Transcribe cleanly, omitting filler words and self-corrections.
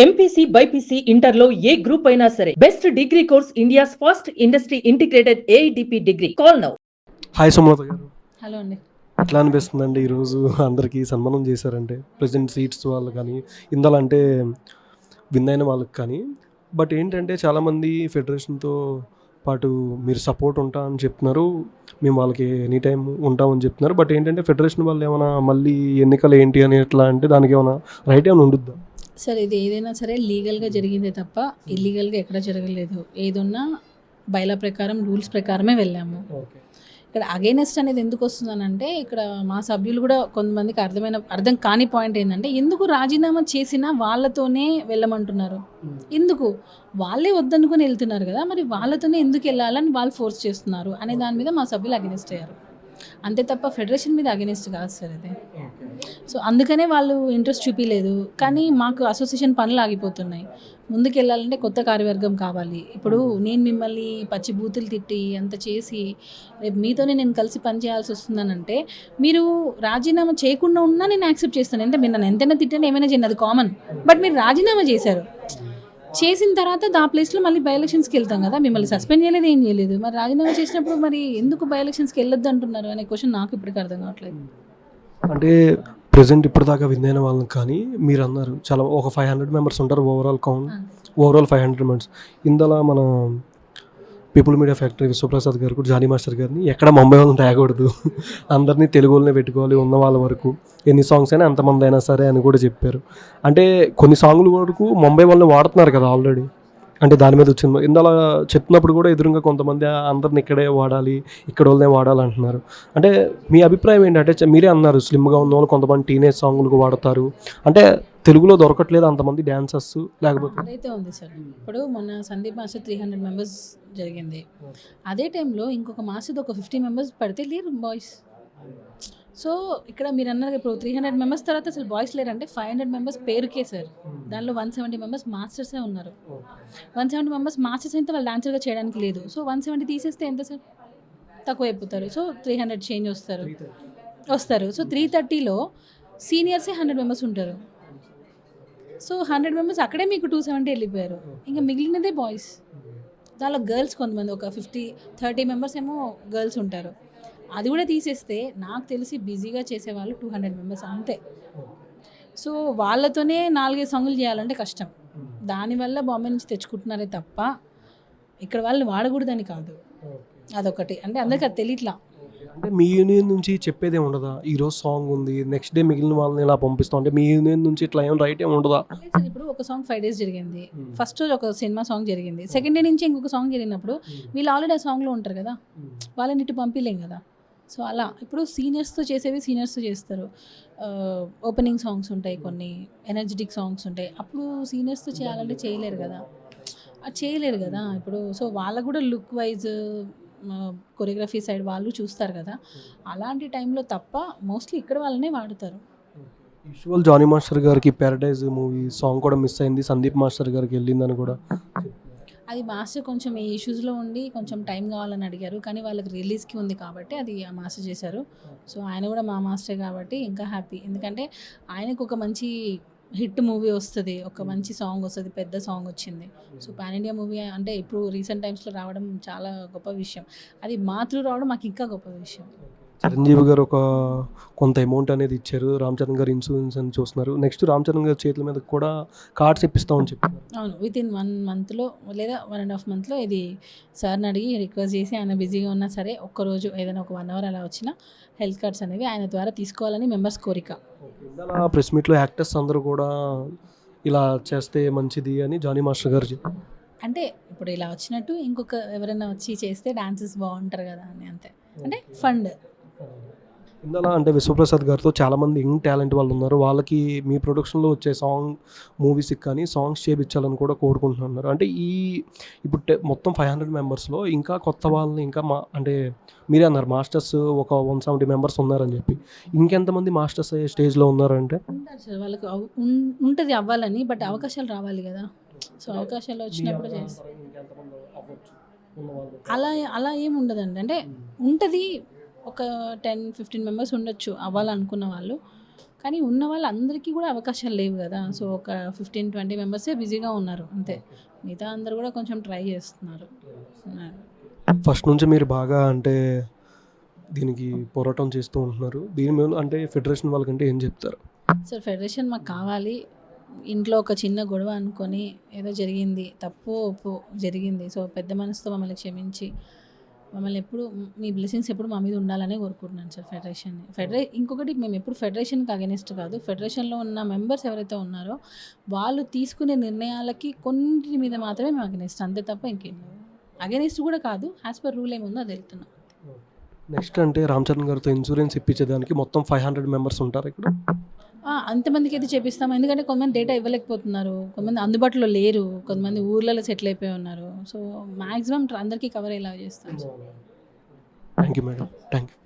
MPC BiPC ఇంటర్లో ఏ group అయినా సరే best degree course India's first industry integrated AIDP degree. Call now. Hi Sumalatha garu, hello అండి. ఎట్లా అనిపిస్తుందండి ఈరోజు అందరికీ సన్మానం చేశారంటే ప్రెజెంట్ సీట్స్ వాళ్ళు కానీ ఇందులో అంటే విన్ అయిన వాళ్ళకి కానీ. బట్ ఏంటంటే చాలామంది ఫెడరేషన్తో పాటు మీరు సపోర్ట్ ఉంటా అని చెప్తున్నారు, మేము వాళ్ళకి ఎనీ టైం ఉంటామని చెప్తున్నారు. బట్ ఏంటంటే ఫెడరేషన్ వాళ్ళు ఏమైనా మళ్ళీ ఎన్నికలు ఏంటి అని ఎట్లా అంటే దానికి ఏమైనా రైట్ ఏమైనా ఉండుద్దా? సార్, ఇది ఏదైనా సరే లీగల్గా జరిగిందే తప్ప ఇల్లీగల్గా ఎక్కడ జరగలేదు. ఏదున్నా బైలా ప్రకారం రూల్స్ ప్రకారమే వెళ్ళాము. ఇక్కడ అగైనెస్ట్ అనేది ఎందుకు వస్తుందనంటే, ఇక్కడ మా సభ్యులు కూడా కొంతమందికి అర్థం కాని పాయింట్ ఏంటంటే, ఎందుకు రాజీనామా చేసినా వాళ్ళతోనే వెళ్ళమంటున్నారు, ఎందుకు వాళ్ళే వద్దనుకొని వెళ్తున్నారు కదా, మరి వాళ్ళతోనే ఎందుకు వెళ్ళాలని వాళ్ళు ఫోర్స్ చేస్తున్నారు అనే దాని మీద మా సభ్యులు అగైనెస్ట్ అయ్యారు. అంతే తప్ప ఫెడరేషన్ మీద అగైనెస్ట్ కాదు సార్ ఇది. సో అందుకనే వాళ్ళు ఇంట్రెస్ట్ చూపించలేదు. కానీ మాకు అసోసియేషన్ పనులు ఆగిపోతున్నాయి. ముందుకు వెళ్ళాలంటే కొత్త కార్యవర్గం కావాలి. ఇప్పుడు నేను మిమ్మల్ని పచ్చి బూతులు తిట్టి అంత చేసి రేపు మీతోనే నేను కలిసి పనిచేయాల్సి వస్తుందనంటే, మీరు రాజీనామా చేయకుండా ఉన్నా నేను యాక్సెప్ట్ చేస్తాను. అంటే మీరు నన్ను ఎంతైనా తిట్టండి, ఏమైనా చేయండి, అది కామన్. బట్ మీరు రాజీనామా చేశారు, చేసిన తర్వాత ఆ ప్లేస్లో మళ్ళీ బై ఎలక్షన్స్కి వెళ్తాం కదా. మిమ్మల్ని సస్పెండ్ చేయలేదు, ఏం చేయలేదు. మరి రాజీనామా చేసినప్పుడు మరి ఎందుకు బై ఎలక్షన్స్కి వెళ్ళొద్దు అంటున్నారు అనే క్వశ్చన్ నాకు ఇప్పటికీ అర్థం కావట్లేదు. అంటే ప్రజెంట్ ఇప్పటిదాకా విన్ అయిన వాళ్ళని కానీ మీరు అన్నారు చాలా ఒక 500 మెంబర్స్ ఉంటారు ఓవరాల్ కౌంట్, ఓవరాల్ 500 మెంబర్స్. ఇందులో మన పీపుల్ మీడియా ఫ్యాక్టరీ విశ్వప్రసాద్ గారు కూడా జానీ మాస్టర్ గారిని ఎక్కడ ముంబై వాళ్ళని తేగకూడదు, అందరినీ తెలుగు వాళ్ళనే పెట్టుకోవాలి, ఉన్న వాళ్ళ వరకు ఎన్ని సాంగ్స్ అయినా ఎంతమంది అయినా సరే అని కూడా చెప్పారు. అంటే కొన్ని సాంగ్లు వరకు ముంబై వాళ్ళని వాడుతున్నారు కదా ఆల్రెడీ, అంటే దాని మీద వచ్చింది. ఇందులో చెప్తున్నప్పుడు కూడా ఎదురుగా కొంతమంది అందరిని ఇక్కడే వాడాలి, ఇక్కడ వాళ్ళనే వాడాలి అంటున్నారు. అంటే మీ అభిప్రాయం ఏంటంటే, మీరే అన్నారు స్లిమ్గా ఉన్న వాళ్ళు కొంతమంది టీనేజ్ సాంగ్లకు వాడతారు, అంటే తెలుగులో దొరకట్లేదు అంతమంది డ్యాన్సర్స్ లేకపోతే అదైతే ఉంది సార్. ఇప్పుడు మొన్న సందీప్ మాస్టర్ 300 మెంబర్స్ జరిగింది. అదే టైంలో ఇంకొక మాస్టర్ ఒక 50 మెంబర్స్ పడితే లేరు బాయ్స్. సో ఇక్కడ మీరు అన్నారు ఇప్పుడు 300 మెంబర్స్ తర్వాత అసలు బాయ్స్ లేరంటే 500 మెంబర్స్ పేరుకే సార్. దానిలో 170 మెంబర్స్ మాస్టర్సే ఉన్నారు. 170 మెంబర్స్ మాస్టర్స్ అయితే వాళ్ళు డాన్సర్గా చేయడానికి లేదు. సో 170 తీసేస్తే ఎంత సార్? తక్కువ అయిపోతారు. సో 300 చేంజ్ వస్తారు. సో 330లో సీనియర్సే 100 మెంబర్స్ ఉంటారు. సో 100 మెంబర్స్ అక్కడే మీకు 270 వెళ్ళిపోయారు. ఇంకా మిగిలినదే బాయ్స్. దానిలో గర్ల్స్ కొంతమంది ఒక 30 మెంబర్స్ ఏమో గర్ల్స్ ఉంటారు. అది కూడా తీసేస్తే నాకు తెలిసి బిజీగా చేసేవాళ్ళు 200 మెంబర్స్ అంతే. సో వాళ్ళతోనే 4-5 సాంగులు చేయాలంటే కష్టం. దానివల్ల బాంబే నుంచి తెచ్చుకుంటున్నారే తప్ప ఇక్కడ వాళ్ళని వాడకూడదని కాదు. అదొకటి. అంటే అందరికీ అది తెలియట్లా. అంటే మీ యూనియన్ నుంచి చెప్పేదే ఉండదా, ఈరోజు సాంగ్ ఉంది నెక్స్ట్ డే మిగిలిన వాళ్ళని ఇలా పంపిస్తాం అంటే మీ యూనియన్ నుంచి ఇట్లా ఏం రైట్ ఏమి ఉండదా? ఇప్పుడు ఒక సాంగ్ 5 days జరిగింది. ఫస్ట్ రోజు ఒక సినిమా సాంగ్ జరిగింది. సెకండ్ డే నుంచి ఇంకొక సాంగ్ జరిగినప్పుడు వీళ్ళు ఆల్రెడీ ఆ సాంగ్లో ఉంటారు కదా, వాళ్ళని ఇటు పంపించలేం కదా. సో అలా ఇప్పుడు సీనియర్స్తో చేసేవి సీనియర్స్తో చేస్తారు. ఓపెనింగ్ సాంగ్స్ ఉంటాయి, కొన్ని ఎనర్జెటిక్ సాంగ్స్ ఉంటాయి. అప్పుడు సీనియర్స్తో చేయాలంటే చేయలేరు కదా. ఇప్పుడు సో వాళ్ళకు కూడా లుక్ వైజ్ కొరియోగ్రఫీ సైడ్ వాళ్ళు చూస్తారు కదా. అలాంటి టైంలో తప్ప మోస్ట్లీ ఇక్కడ వాళ్ళనే వాడతారు. యూజువల్ జానీ మాస్టర్ గారికి ప్యారడైజ్ మూవీ సాంగ్ కూడా మిస్ అయింది, సందీప్ మాస్టర్ గారికి వెళ్ళిందని కూడా. అది మాస్టర్ కొంచెం ఈ ఇష్యూస్లో ఉండి కొంచెం టైం కావాలని అడిగారు. కానీ వాళ్ళకి రిలీజ్కి ఉంది కాబట్టి అది ఆ మాస్టర్ చేశారు. సో ఆయన కూడా మా మాస్టర్ కాబట్టి ఇంకా హ్యాపీ. ఎందుకంటే ఆయనకు ఒక మంచి హిట్ మూవీ వస్తుంది, ఒక మంచి సాంగ్ వస్తుంది, పెద్ద సాంగ్ వచ్చింది. సో పాన్ ఇండియా మూవీ అంటే ఇప్పుడు రీసెంట్ టైమ్స్లో రావడం చాలా గొప్ప విషయం. అది మాతృ రావడం మాకు ఇంకా గొప్ప విషయం. చిరంజీవి గారు కొంత అమౌంట్ అనేది ఇచ్చారు, రామ్ చరణ్ గారు ఇన్సూరెన్స్ అని చూస్తున్నారు. నెక్స్ట్ రామ్ చరణ్ గారి చేతుల మీద కూడా కార్డ్స్ ఇప్పిస్తామని చెప్పారు. అవును, వితిన్ 1 monthలో లేదా 1.5 monthలో ఇది సార్ని అడిగి రిక్వెస్ట్ చేసి, ఆయన బిజీగా ఉన్నా సరే ఒక్కరోజు ఏదైనా ఒక 1 hour అలా వచ్చిన హెల్త్ కార్డ్స్ అనేవి ఆయన ద్వారా తీసుకోవాలని మెంబర్స్ కోరిక. ఇలా ప్రెస్ మీట్లో యాక్టర్స్ అందరూ కూడా ఇలా చేస్తే మంచిది అని జానీ మాస్టర్ గారు చెప్పారు. అంటే ఇప్పుడు ఇలా వచ్చినట్టు ఇంకొక ఎవరైనా వచ్చి చేస్తే డాన్సెస్ బాగుంటారు కదా అని, అంతే. అంటే ఫండ్ ఇందులో అంటే విశ్వప్రసాద్ గారితో చాలామంది యంగ్ టాలెంట్ వాళ్ళు ఉన్నారు, వాళ్ళకి మీ ప్రొడక్షన్లో వచ్చే మూవీస్కి కానీ సాంగ్స్ చేయించాలని కూడా కోరుకుంటున్నారు. అంటే ఇప్పుడు మొత్తం 500 మెంబర్స్లో ఇంకా కొత్త వాళ్ళని ఇంకా అంటే మీరే అన్నారు మాస్టర్స్ ఒక 170 మెంబర్స్ ఉన్నారని చెప్పి, ఇంకెంతమంది మాస్టర్స్ అయ్యే స్టేజ్లో ఉన్నారంటే? ఉంటారు సార్, వాళ్ళకి ఉంటుంది అవ్వాలని, బట్ అవకాశాలు రావాలి కదా. సో అవకాశాలు వచ్చినప్పుడు చేస్తారు. అలా ఏమి ఉండదండి. అంటే ఉంటుంది, ఒక 10-15 మెంబర్స్ ఉండొచ్చు అవ్వాలనుకున్న వాళ్ళు. కానీ ఉన్న వాళ్ళందరికీ కూడా అవకాశాలు లేవు కదా. సో ఒక 15-20 మెంబర్సే బిజీగా ఉన్నారు అంతే. మిగతా అందరూ కూడా కొంచెం ట్రై చేస్తున్నారు. ఫస్ట్ నుంచి మీరు బాగా అంటే దీనికి పోరాటం చేస్తూ ఉంటున్నారు. దీని మీద అంటే ఫెడరేషన్ వాళ్ళకంటే ఏం చెప్తారు? సార్ ఫెడరేషన్ మాకు కావాలి. ఇంట్లో ఒక చిన్న గొడవ అనుకొని ఏదో జరిగింది, తప్పు ఒప్పు జరిగింది. సో పెద్ద మనసుతో మమ్మల్ని క్షమించి మమ్మల్ని ఎప్పుడు మీ బ్లెస్సింగ్స్ ఎప్పుడు మా మీద ఉండాలనే కోరుకుంటున్నాను సార్ ఫెడరేషన్ని. ఇంకొకటి మేము ఎప్పుడు ఫెడరేషన్కి అగెనిస్ట్ కాదు. ఫెడరేషన్లో ఉన్న మెంబర్స్ ఎవరైతే ఉన్నారో వాళ్ళు తీసుకునే నిర్ణయాలకి కొన్నిటి మీద మాత్రమే మేము అగెనిస్ట్, అంతే తప్ప ఇంకేం లేదు. అగెనిస్ట్ కూడా కాదు, యాజ్ పర్ రూల్ ఏముందో అది వెళ్తున్నాం. నెక్స్ట్ అంటే రామ్ చరణ్ గారితో ఇన్సూరెన్స్ ఇప్పించేదానికి మొత్తం 500 మెంబర్స్ ఉంటారు ఇక్కడ. అంతమందికి అయితే చేపిస్తాము. ఎందుకంటే కొంతమంది డేటా ఇవ్వలేకపోతున్నారు, కొంతమంది అందుబాటులో లేరు, కొంతమంది ఊర్లలో సెటిల్ అయిపోయి ఉన్నారు. సో మ్యాక్సిమం అందరికీ కవర్ అయ్యేలా చేస్తాం. Thank you madam, thank you.